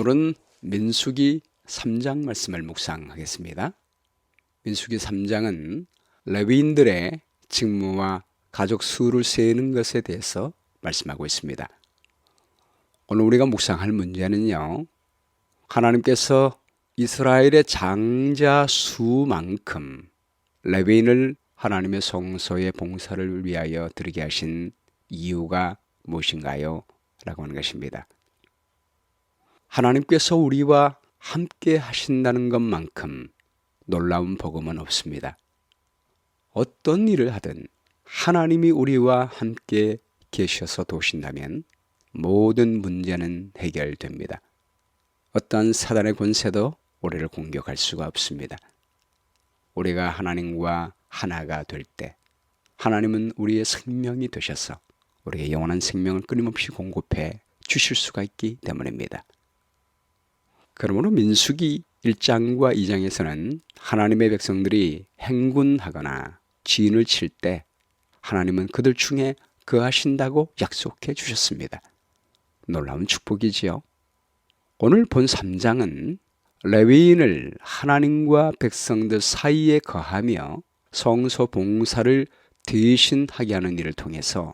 오늘은 민수기 3장 말씀을 묵상하겠습니다. 민수기 3장은 레위인들의 직무와 가족 수를 세는 것에 대해서 말씀하고 있습니다. 오늘 우리가 묵상할 문제는요, 하나님께서 이스라엘의 장자 수만큼 레위인을 하나님의 성소의 봉사를 위하여 드리게 하신 이유가 무엇인가요? 라고 하는 것입니다. 하나님께서 우리와 함께 하신다는 것만큼 놀라운 복음은 없습니다. 어떤 일을 하든 하나님이 우리와 함께 계셔서 도우신다면 모든 문제는 해결됩니다. 어떠한 사단의 권세도 우리를 공격할 수가 없습니다. 우리가 하나님과 하나가 될 때 하나님은 우리의 생명이 되셔서 우리의 영원한 생명을 끊임없이 공급해 주실 수가 있기 때문입니다. 그러므로 민수기 1장과 2장에서는 하나님의 백성들이 행군하거나 진을 칠 때 하나님은 그들 중에 거하신다고 약속해 주셨습니다. 놀라운 축복이지요. 오늘 본 3장은 레위인을 하나님과 백성들 사이에 거하며 성소 봉사를 대신하게 하는 일을 통해서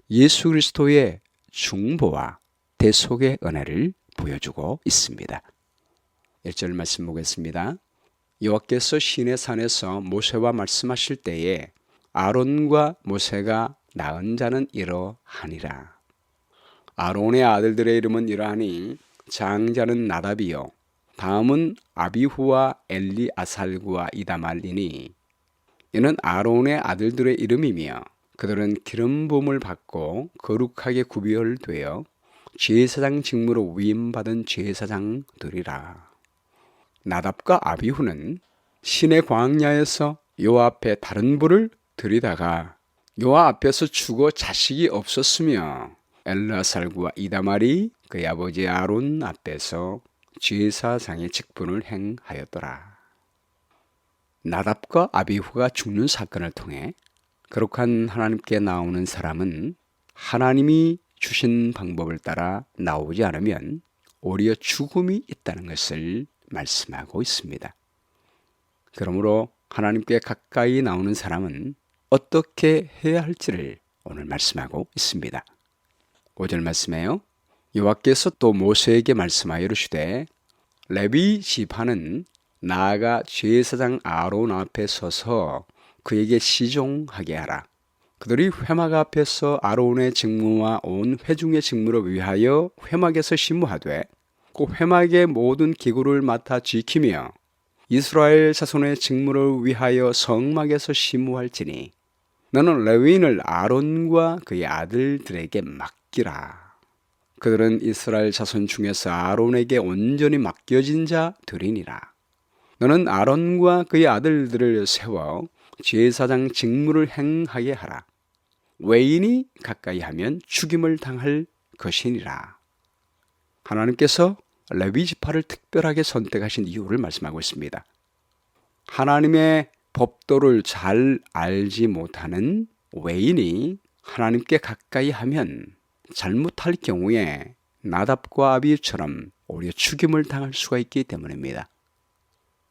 예수 그리스도의 중보와 대속의 은혜를 보여주고 있습니다. 1절 말씀 보겠습니다. 여호와께서 시내산에서 모세와 말씀하실 때에 아론과 모세가 낳은 자는 이러하니라. 아론의 아들들의 이름은 이러하니 장자는 나답이요 다음은 아비후와 엘리아살과 이다말이니 이는 아론의 아들들의 이름이며 그들은 기름 부음을 받고 거룩하게 구별되어 제사장 직무로 위임받은 제사장들이라. 나답과 아비후는 시내 광야에서 여호와 앞에 다른 불을 들이다가 여호와 앞에서 죽어 자식이 없었으며 엘르아살과 이다말이 그의 아버지 아론 앞에서 제사장의 직분을 행하였더라. 나답과 아비후가 죽는 사건을 통해 거룩한 하나님께 나오는 사람은 하나님이 주신 방법을 따라 나오지 않으면 오히려 죽음이 있다는 것을 말씀하고 있습니다. 그러므로 하나님께 가까이 나오는 사람은 어떻게 해야 할지를 오늘 말씀하고 있습니다. 5절 말씀에요. 여호와께서 또 모세에게 말씀하여 이르시되 레위 지파는 나아가 제사장 아론 앞에 서서 그에게 시종하게 하라. 그들이 회막 앞에서 아론의 직무와 온 회중의 직무를 위하여 회막에서 심무하되 그 회막의 모든 기구를 맡아 지키며 이스라엘 자손의 직무를 위하여 성막에서 심무할지니 너는 레위인을 아론과 그의 아들들에게 맡기라. 그들은 이스라엘 자손 중에서 아론에게 온전히 맡겨진 자들이니라. 너는 아론과 그의 아들들을 세워 제사장 직무를 행하게 하라. 외인이 가까이 하면 죽임을 당할 것이니라. 하나님께서 레위 지파를 특별하게 선택하신 이유를 말씀하고 있습니다. 하나님의 법도를 잘 알지 못하는 외인이 하나님께 가까이 하면 잘못할 경우에 나답과 아비처럼 오히려 죽임을 당할 수가 있기 때문입니다.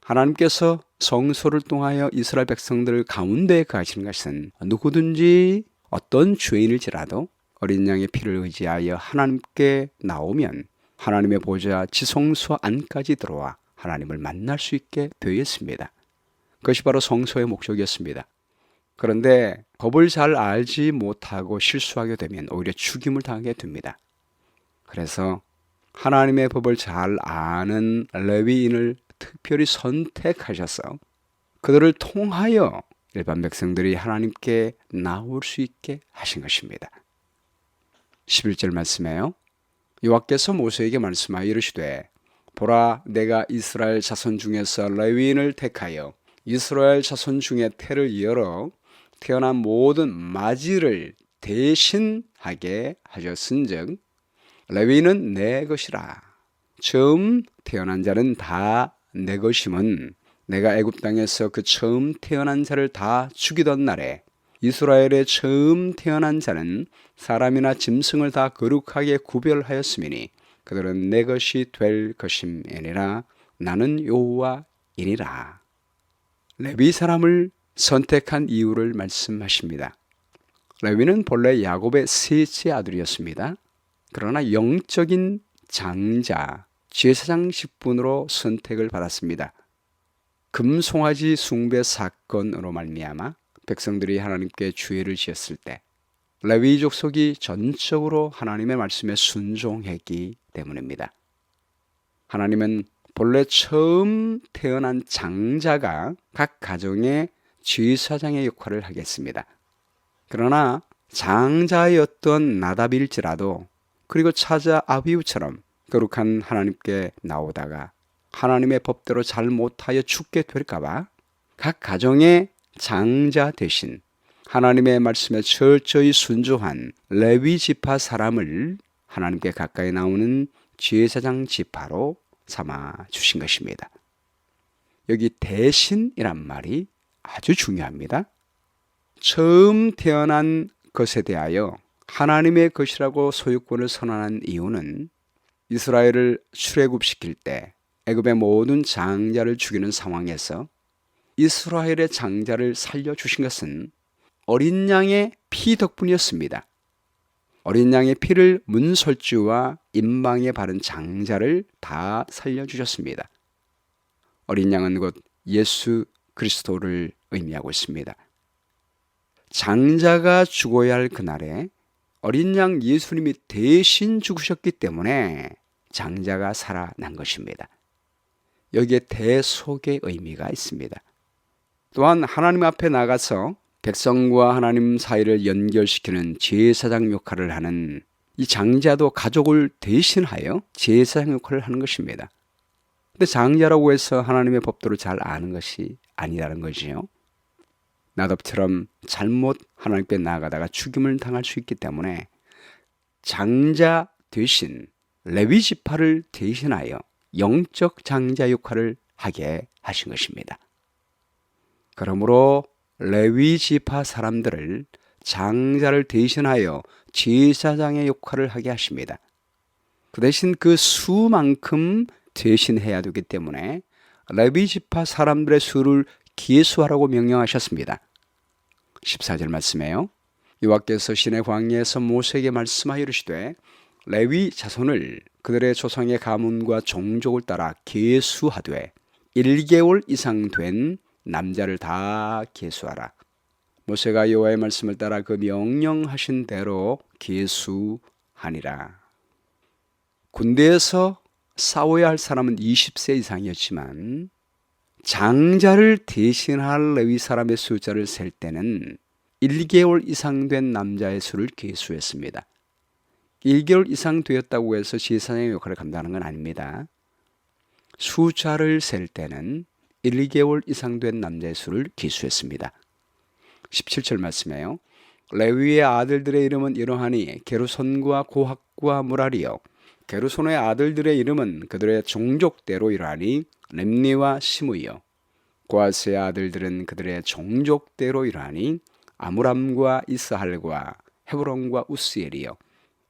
하나님께서 성소를 통하여 이스라엘 백성들 가운데 거하시는 것은 누구든지 어떤 죄인일지라도 어린 양의 피를 의지하여 하나님께 나오면 하나님의 보좌 지성소 안까지 들어와 하나님을 만날 수 있게 되어 있습니다. 그것이 바로 성소의 목적이었습니다. 그런데 법을 잘 알지 못하고 실수하게 되면 오히려 죽임을 당하게 됩니다. 그래서 하나님의 법을 잘 아는 레위인을 특별히 선택하셔서 그들을 통하여 일반 백성들이 하나님께 나올 수 있게 하신 것입니다. 11절 말씀에요. 여호와께서 모세에게 말씀하여 이르시되 보라 내가 이스라엘 자손 중에서 레위인을 택하여 이스라엘 자손 중에 태를 열어 태어난 모든 마지를 대신하게 하셨은즉 레위인은 내 것이라. 처음 태어난 자는 다 내 것임은 내가 애굽 땅에서 그 처음 태어난 자를 다 죽이던 날에 이스라엘의 처음 태어난 자는 사람이나 짐승을 다 거룩하게 구별하였음이니 그들은 내 것이 될 것임이니라. 나는 여호와이니라. 레위 사람을 선택한 이유를 말씀하십니다. 레위는 본래 야곱의 셋째 아들이었습니다. 그러나 영적인 장자, 제사장 직분으로 선택을 받았습니다. 금송아지 숭배 사건으로 말미암아 백성들이 하나님께 죄를 지었을 때 레위 족속이 전적으로 하나님의 말씀에 순종했기 때문입니다. 하나님은 본래 처음 태어난 장자가 각 가정의 제사장의 역할을 하겠습니다. 그러나 장자였던 나답일지라도 그리고 차자 아비후처럼 거룩한 하나님께 나오다가 하나님의 법대로 잘 못하여 죽게 될까봐 각 가정의 장자 대신 하나님의 말씀에 철저히 순종한 레위 지파 사람을 하나님께 가까이 나오는 제사장 지파로 삼아 주신 것입니다. 여기 대신이란 말이 아주 중요합니다. 처음 태어난 것에 대하여 하나님의 것이라고 소유권을 선언한 이유는 이스라엘을 출애굽시킬 때 애굽의 모든 장자를 죽이는 상황에서 이스라엘의 장자를 살려주신 것은 어린 양의 피 덕분이었습니다. 어린 양의 피를 문설주와 임방에 바른 장자를 다 살려주셨습니다. 어린 양은 곧 예수 그리스도를 의미하고 있습니다. 장자가 죽어야 할 그날에 어린 양 예수님이 대신 죽으셨기 때문에 장자가 살아난 것입니다. 여기에 대속의 의미가 있습니다. 또한 하나님 앞에 나가서 백성과 하나님 사이를 연결시키는 제사장 역할을 하는 이 장자도 가족을 대신하여 제사장 역할을 하는 것입니다. 근데 장자라고 해서 하나님의 법도를 잘 아는 것이 아니라는 거지요. 나답처럼 잘못 하나님께 나아가다가 죽임을 당할 수 있기 때문에 장자 대신 레위 지파를 대신하여 영적 장자 역할을 하게 하신 것입니다. 그러므로 레위 지파 사람들을 장자를 대신하여 제사장의 역할을 하게 하십니다. 그 대신 그 수만큼 대신해야 되기 때문에 레위 지파 사람들의 수를 계수하라고 명령하셨습니다. 14절 말씀에요. 여호와께서 시내 광야에서 모세에게 말씀하여 이르시되 레위 자손을 그들의 조상의 가문과 종족을 따라 계수하되 1개월 이상 된 남자를 다 계수하라. 모세가 여호와의 말씀을 따라 그 명령하신 대로 계수하니라. 군대에서 싸워야 할 사람은 20세 이상이었지만 장자를 대신할 레위 사람의 숫자를 셀 때는 1개월 이상 된 남자의 수를 계수했습니다. 1개월 이상 되었다고 해서 제사장의 역할을 감당하는 건 아닙니다. 숫자를 셀 때는 1개월 이상 된 남자의 수를 계수했습니다. 17절 말씀에요. 레위의 아들들의 이름은 이러하니 게르손과 고핫과 무라리요. 게르손의 아들들의 이름은 그들의 종족대로 이러하니 렘니와 시므이요. 고핫의 아들들은 그들의 종족대로 이러하니 아므람과 이스할과 헤브론과 우스엘이요.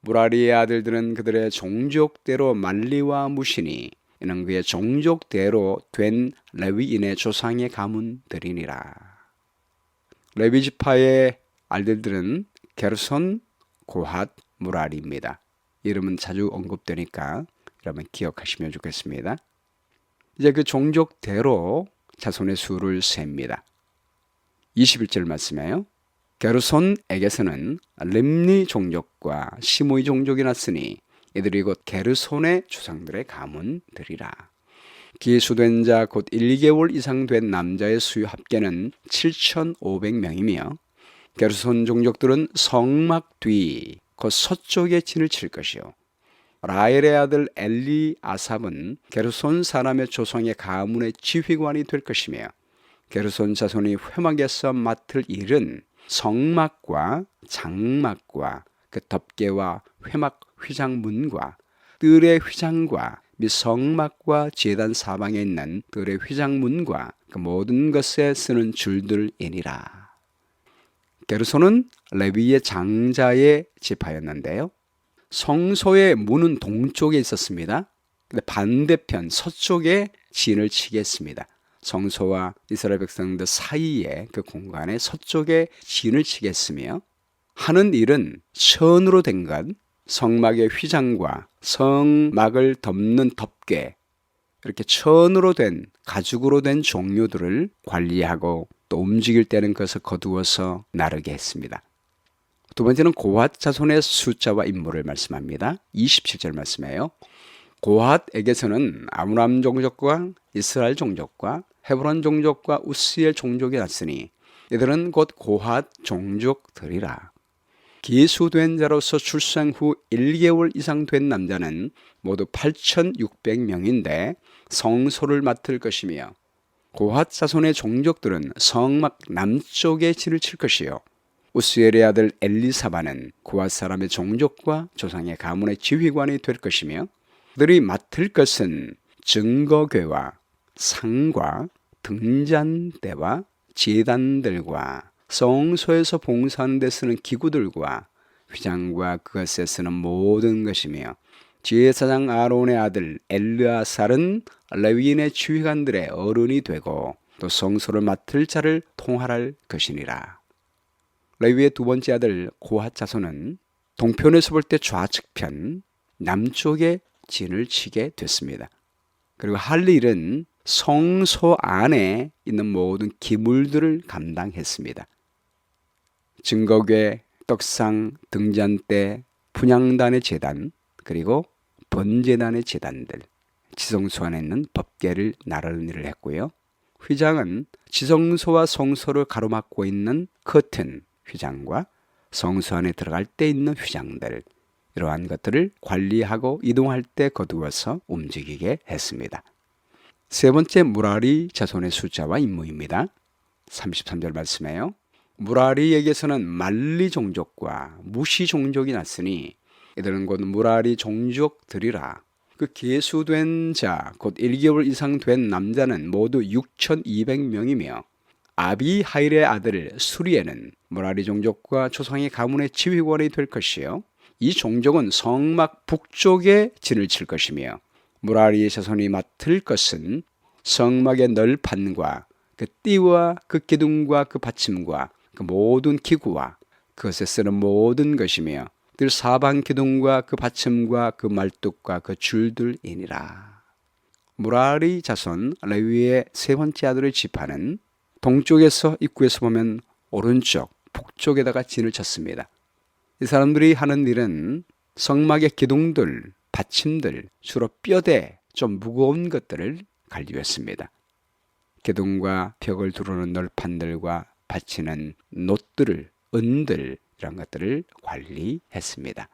무라리의 아들들은 그들의 종족대로 말리와 무시니 이는 그의 종족대로 된 레위인의 조상의 가문들이니라. 레위 지파의 아들들은 게르손, 고핫, 무라리입니다. 이름은 자주 언급되니까 여러분 기억하시면 좋겠습니다. 이제 그 종족대로 자손의 수를 셉니다. 21절 말씀에요. 게르손에게서는 렘니 종족과 시므이 종족이 났으니 이들이 곧 게르손의 조상들의 가문들이라. 계수된 자 곧 1개월 이상 된 남자의 수요 합계는 7,500명이며 게르손 종족들은 성막 뒤 곧 서쪽에 진을 칠 것이요. 라헬의 아들 엘리아삽은 게르손 사람의 조상의 가문의 지휘관이 될 것이며 게르손 자손이 회막에서 맡을 일은 성막과 장막과 그 덮개와 회막 휘장문과 뜰의 휘장과 및 성막과 제단 사방에 있는 뜰의 휘장문과 그 모든 것에 쓰는 줄들이니라. 게르손은 레위의 장자의 지파였는데요. 성소의 문은 동쪽에 있었습니다. 근데 반대편 서쪽에 진을 치게 했습니다. 성소와 이스라엘 백성들 사이에 그 공간에 서쪽에 진을 치게 했으며, 하는 일은 천으로 된 것, 성막의 휘장과 성막을 덮는 덮개, 이렇게 천으로 된, 가죽으로 된 종류들을 관리하고 또 움직일 때는 그것을 거두어서 나르게 했습니다. 두 번째는 고핫 자손의 숫자와 임무를 말씀합니다. 27절 말씀이에요. 고핫에게서는 아므람 종족과 이스라엘 종족과 헤브론 종족과 우스엘 종족이 났으니 이들은 곧 고핫 종족들이라. 기수된 자로서 출생 후 1개월 이상 된 남자는 모두 8,600명인데 성소를 맡을 것이며, 고핫 자손의 종족들은 성막 남쪽에 진을 칠 것이요, 우스엘의 아들 엘리사바는 고핫 사람의 종족과 조상의 가문의 지휘관이 될 것이며, 그들이 맡을 것은 증거궤와 상과 등잔대와 제단들과 성소에서 봉사하는 데 쓰는 기구들과 휘장과 그것에 쓰는 모든 것이며, 제사장 아론의 아들 엘르아살은 레위인의 지휘관들의 어른이 되고 또 성소를 맡을 자를 통할할 것이니라. 레위의 두 번째 아들 고핫 자손은 동편에서 볼 때 좌측편 남쪽에 진을 치게 됐습니다. 그리고 할 일은 성소 안에 있는 모든 기물들을 감당했습니다. 증거궤, 떡상, 등잔대, 분향단의 제단, 그리고 번제단의 제단들, 지성소 안에 있는 법궤를 나르는 일을 했고요. 휘장은 지성소와 성소를 가로막고 있는 커튼 휘장과 성소 안에 들어갈 때 있는 휘장들, 이러한 것들을 관리하고 이동할 때 거두어서 움직이게 했습니다. 세 번째, 무라리 자손의 숫자와 임무입니다. 33절 말씀이에요. 무라리에게서는 말리 종족과 무시 종족이 났으니 이들은 곧 무라리 종족들이라. 그 계수된 자, 곧 1개월 이상 된 남자는 모두 6,200명이며, 아비하일의 아들 수리에는 무라리 종족과 조상의 가문의 지휘관이 될 것이요, 이 종족은 성막 북쪽에 진을 칠 것이며, 무라리의 자손이 맡을 것은 성막의 널판과 그 띠와 그 기둥과 그 받침과 그 모든 기구와 그것에 쓰는 모든 것이며, 늘 사방 기둥과 그 받침과 그 말뚝과 그 줄들이니라. 무라리 자손 레위의 세 번째 아들의 지파는 동쪽에서 입구에서 보면 오른쪽 북쪽에다가 진을 쳤습니다. 이 사람들이 하는 일은 성막의 기둥들, 받침들, 주로 뼈대, 좀 무거운 것들을 관리했습니다. 기둥과 벽을 두르는 널판들과 받치는 놋들, 은들, 이런 것들을 관리했습니다.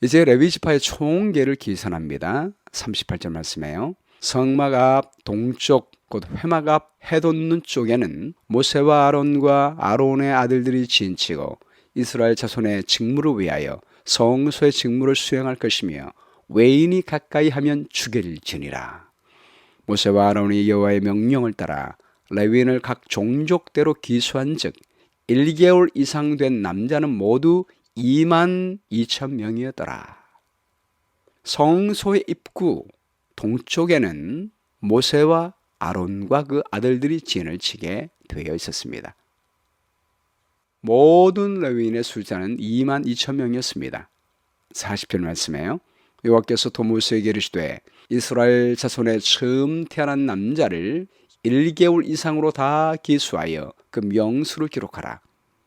이제 레위 지파의 총계를 계산합니다. 38절 말씀이에요. 성막 앞 동쪽 곧 회막 앞 해돋는 쪽에는 모세와 아론과 아론의 아들들이 진치고 이스라엘 자손의 직무를 위하여 성소의 직무를 수행할 것이며, 외인이 가까이 하면 죽일지니라. 모세와 아론이 여호와의 명령을 따라 레위인을 각 종족대로 기수한 즉 1개월 이상 된 남자는 모두 22,000명이었더라. 성소의 입구 동쪽에는 모세와 아론과 그 아들들이 진을 치게 되어 있었습니다. 모든 레위인의 숫자는 22,000명이었습니다. 40편 말씀이에요. 여호와께서 또 모세에게 이르시되 이스라엘 자손의 처음 태어난 남자를 1개월 이상으로 다 기수하여 그 명수를 기록하라.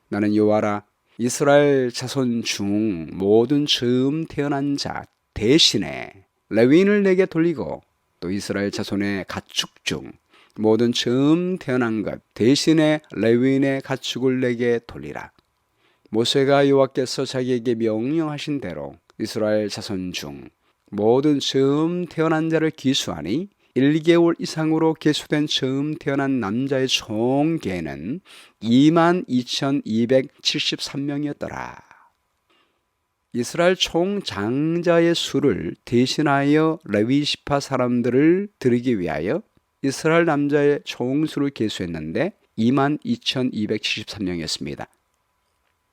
나는 여호와라. 이스라엘 자손 중 모든 처음 태어난 자 대신에 레위인을 내게 돌리고, 또 이스라엘 자손의 가축 중 모든 처음 태어난 것 대신에 레위인의 가축을 내게 돌리라. 모세가 여호와께서 자기에게 명령하신 대로 이스라엘 자손 중 모든 처음 태어난 자를 기수하니 1개월 이상으로 계수된 처음 태어난 남자의 총계는 22,273명이었더라. 이스라엘 총 장자의 수를 대신하여 레위 지파 사람들을 드리기 위하여 이스라엘 남자의 총수를 계수했는데 22,273명이었습니다.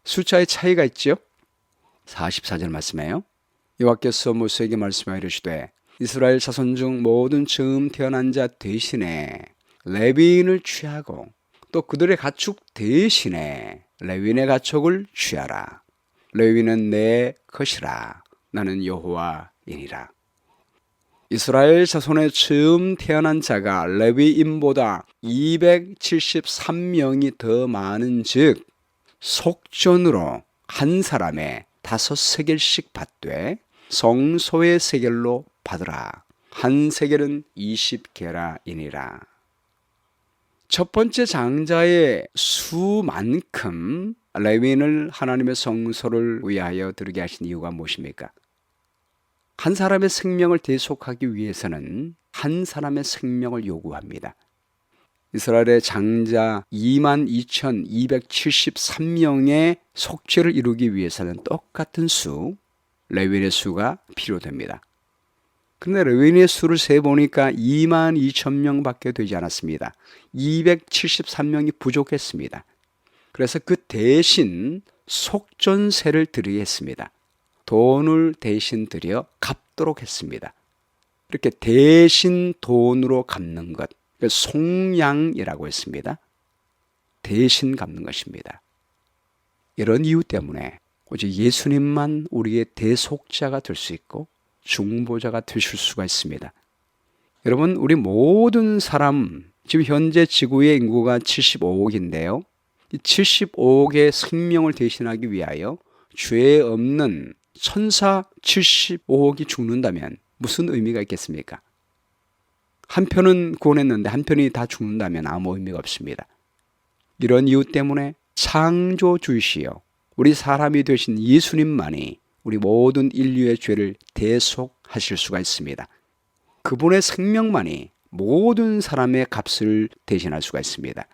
숫자의 차이가 있죠. 44절 말씀이에요. 여호와께서 모세에게 말씀하여 이르시되 이스라엘 자손 중 모든 처음 태어난 자 대신에 레위인을 취하고 또 그들의 가축 대신에 레위인의 가축을 취하라. 레위인은 내 것이라. 나는 여호와이니라. 이스라엘 자손의 처음 태어난 자가 레위인보다 273명이 더 많은 즉 속전으로 한 사람의 5세겔씩 받되 성소의 세겔로 받으라. 한 세겔은 20게라이니라. 첫 번째 장자의 수만큼 레위인을 하나님의 성소를 위하여 드리게 하신 이유가 무엇입니까? 한 사람의 생명을 대속하기 위해서는 한 사람의 생명을 요구합니다. 이스라엘의 장자 22,273명의 속죄를 이루기 위해서는 똑같은 수, 레위인의 수가 필요됩니다. 그런데 레위인의 수를 세보니까 22,000명밖에 되지 않았습니다. 273명이 부족했습니다. 그래서 그 대신 속전세를 드리게 했습니다. 돈을 대신 드려 갚도록 했습니다. 이렇게 대신 돈으로 갚는 것, 송양이라고 했습니다. 대신 갚는 것입니다. 이런 이유 때문에 오직 예수님만 우리의 대속자가 될 수 있고 중보자가 되실 수가 있습니다. 여러분, 우리 모든 사람, 지금 현재 지구의 인구가 75억인데요. 이 75억의 생명을 대신하기 위하여 죄 없는 천사 75억이 죽는다면 무슨 의미가 있겠습니까? 한 편은 구원했는데 한 편이 다 죽는다면 아무 의미가 없습니다. 이런 이유 때문에 창조주이시여 우리 사람이 되신 예수님만이 우리 모든 인류의 죄를 대속하실 수가 있습니다. 그분의 생명만이 모든 사람의 값을 대신할 수가 있습니다.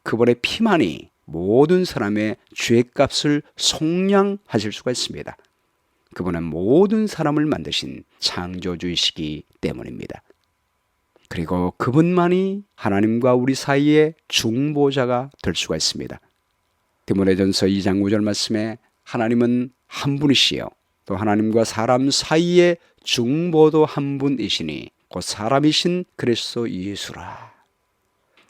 그분의 피만이 모든 사람의 죄값을 속량하실 수가 있습니다. 그분은 모든 사람을 만드신 창조주이시기 때문입니다. 그리고 그분만이 하나님과 우리 사이의 중보자가 될 수가 있습니다. 디모데전서 2장 5절 말씀에 하나님은 한 분이시요 또 하나님과 사람 사이의 중보도 한 분이시니 곧 사람이신 그리스도 예수라.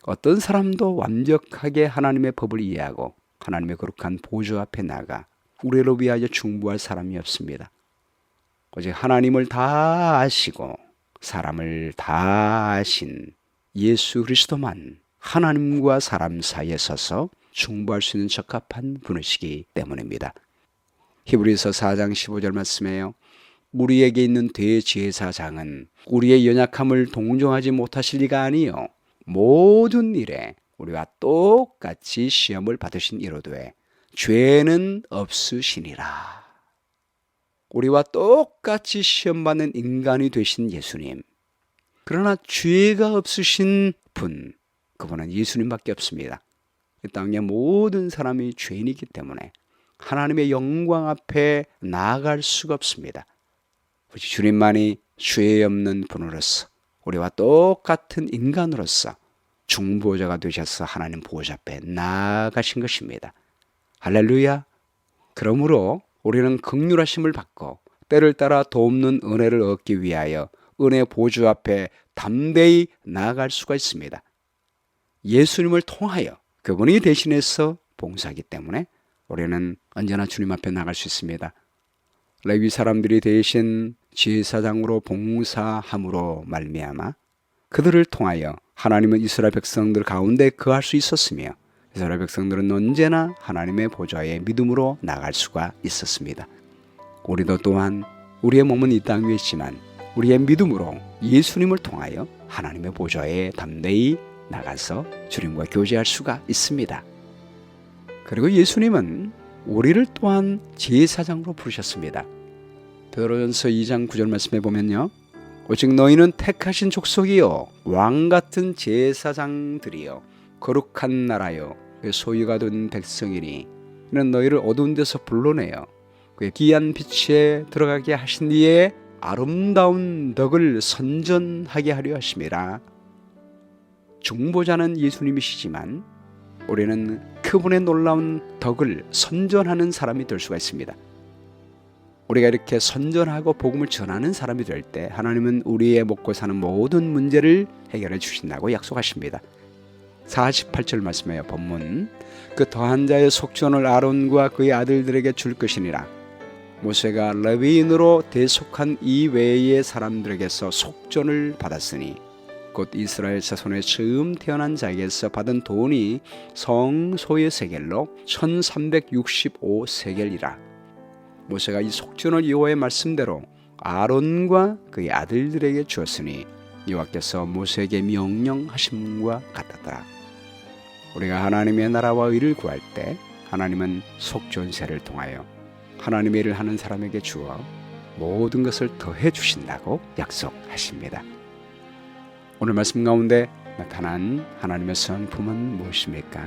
어떤 사람도 완벽하게 하나님의 법을 이해하고 하나님의 거룩한 보좌 앞에 나가 우리를 위하여 중보할 사람이 없습니다. 오직 하나님을 다 아시고 사람을 다 아신 예수 그리스도만 하나님과 사람 사이에 서서 중보할 수 있는 적합한 분이시기 때문입니다. 히브리서 4장 15절 말씀에요. 우리에게 있는 대제사장은 우리의 연약함을 동정하지 못하실 리가 아니요 모든 일에 우리와 똑같이 시험을 받으신 이로되 죄는 없으시니라. 우리와 똑같이 시험받는 인간이 되신 예수님. 그러나 죄가 없으신 분, 그분은 예수님밖에 없습니다. 이 땅의 모든 사람이 죄인이기 때문에 하나님의 영광 앞에 나아갈 수가 없습니다. 오직 주님만이 죄 없는 분으로서 우리와 똑같은 인간으로서 중보자가 되셔서 하나님 보좌 앞에 나아가신 것입니다. 할렐루야. 그러므로 우리는 긍휼하심을 받고 때를 따라 돕는 은혜를 얻기 위하여 은혜 보좌 앞에 담대히 나아갈 수가 있습니다. 예수님을 통하여 그분이 대신해서 봉사하기 때문에 우리는 언제나 주님 앞에 나갈 수 있습니다. 레위 사람들이 대신 제사장으로 봉사함으로 말미암아 그들을 통하여 하나님은 이스라엘 백성들 가운데 거할 수 있었으며 이스라엘 백성들은 언제나 하나님의 보좌에 믿음으로 나갈 수가 있었습니다. 우리도 또한 우리의 몸은 이 땅 위에 있지만 우리의 믿음으로 예수님을 통하여 하나님의 보좌에 담대히 나가서 주님과 교제할 수가 있습니다. 그리고 예수님은 우리를 또한 제사장으로 부르셨습니다. 베드로전서 2장 9절 말씀에 보면요. 오직 너희는 택하신 족속이요 왕같은 제사장들이요 거룩한 나라요 그의 소유가 된 백성이니 이는 너희를 어두운 데서 불러내어 그의 귀한 빛에 들어가게 하신 이의 아름다운 덕을 선전하게 하려 하심이라. 중보자는 예수님이시지만 우리는 그분의 놀라운 덕을 선전하는 사람이 될 수가 있습니다. 우리가 이렇게 선전하고 복음을 전하는 사람이 될 때 하나님은 우리의 먹고 사는 모든 문제를 해결해 주신다고 약속하십니다. 48절 말씀이에요. 본문. 그 더한 자의 속전을 아론과 그의 아들들에게 줄 것이니라. 모세가 레위인으로 대속한 이 외의 사람들에게서 속전을 받았으니 곧 이스라엘 자손의 처음 태어난 자에게서 받은 돈이 성소의 세겔로 1365세겔이라. 모세가 이 속전을 여호와의 말씀대로 아론과 그의 아들들에게 주었으니 여호와께서 모세에게 명령하심과 같았더라. 우리가 하나님의 나라와 의를 구할 때 하나님은 속전세를 통하여 하나님의 일을 하는 사람에게 주어 모든 것을 더해 주신다고 약속하십니다. 오늘 말씀 가운데 나타난 하나님의 성품은 무엇입니까?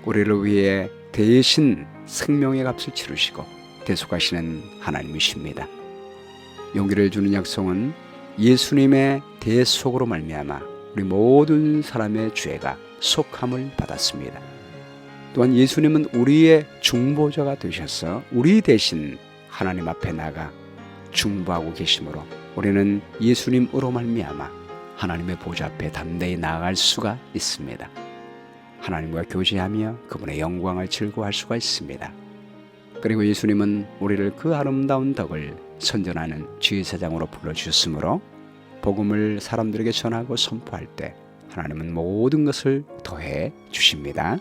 우리를 위해 대신 생명의 값을 치르시고 대속하시는 하나님이십니다. 용기를 주는 약속은 예수님의 대속으로 말미암아 우리 모든 사람의 죄가 속함을 받았습니다. 또한 예수님은 우리의 중보자가 되셔서 우리 대신 하나님 앞에 나가 중보하고 계시므로 우리는 예수님으로 말미암아 하나님의 보좌 앞에 담대히 나아갈 수가 있습니다. 하나님과 교제하며 그분의 영광을 즐거워할 수가 있습니다. 그리고 예수님은 우리를 그 아름다운 덕을 선전하는 지휘사장으로 불러주셨으므로 복음을 사람들에게 전하고 선포할 때 하나님은 모든 것을 더해 주십니다.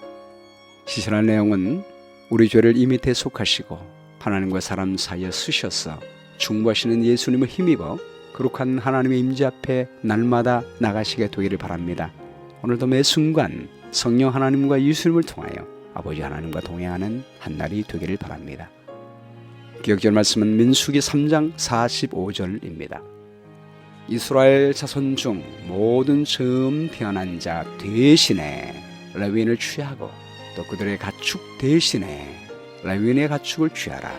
시선할 내용은 우리 죄를 이미 대속하시고 하나님과 사람 사이에 쓰셔서 중보하시는 예수님을 힘입어 거룩한 하나님의 임재 앞에 날마다 나가시게 되기를 바랍니다. 오늘도 매 순간 성령 하나님과 예수님을 통하여 아버지 하나님과 동행하는 한 날이 되기를 바랍니다. 기억절 말씀은 민수기 3장 45절입니다. 이스라엘 자손 중 모든 처음 태어난 자 대신에 레위인을 취하고 또 그들의 가축 대신에 레위인의 가축을 취하라.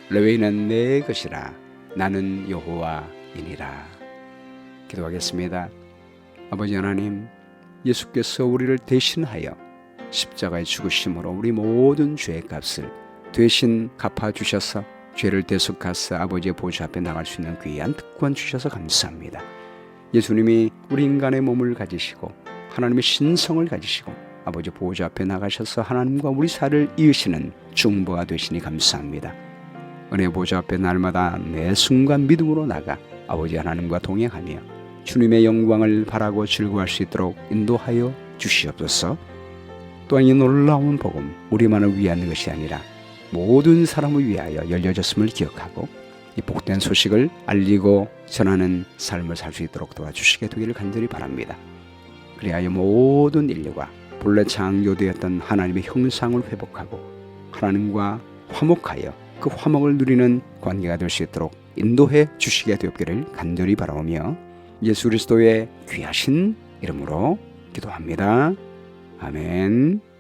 레위인은 내 것이라. 나는 여호와이니라. 기도하겠습니다. 아버지 하나님, 예수께서 우리를 대신하여 십자가에 죽으심으로 우리 모든 죄의 값을 대신 갚아주셔서 죄를 대속하사 아버지의 보좌 앞에 나갈 수 있는 귀한 특권 주셔서 감사합니다. 예수님이 우리 인간의 몸을 가지시고 하나님의 신성을 가지시고 아버지 보좌 앞에 나가셔서 하나님과 우리 사이를 이으시는 중보가 되시니 감사합니다. 은혜 보좌 앞에 날마다 매 순간 믿음으로 나가 아버지 하나님과 동행하며 주님의 영광을 바라고 즐거워할 수 있도록 인도하여 주시옵소서. 또한 이 놀라운 복음 우리만을 위한 것이 아니라 모든 사람을 위하여 열려졌음을 기억하고 이 복된 소식을 알리고 전하는 삶을 살 수 있도록 도와주시게 되기를 간절히 바랍니다. 그리하여 모든 인류가 본래 창조되었던 하나님의 형상을 회복하고 하나님과 화목하여 그 화목을 누리는 관계가 될 수 있도록 인도해 주시게 되었기를 간절히 바라오며 예수 그리스도의 귀하신 이름으로 기도합니다. 아멘.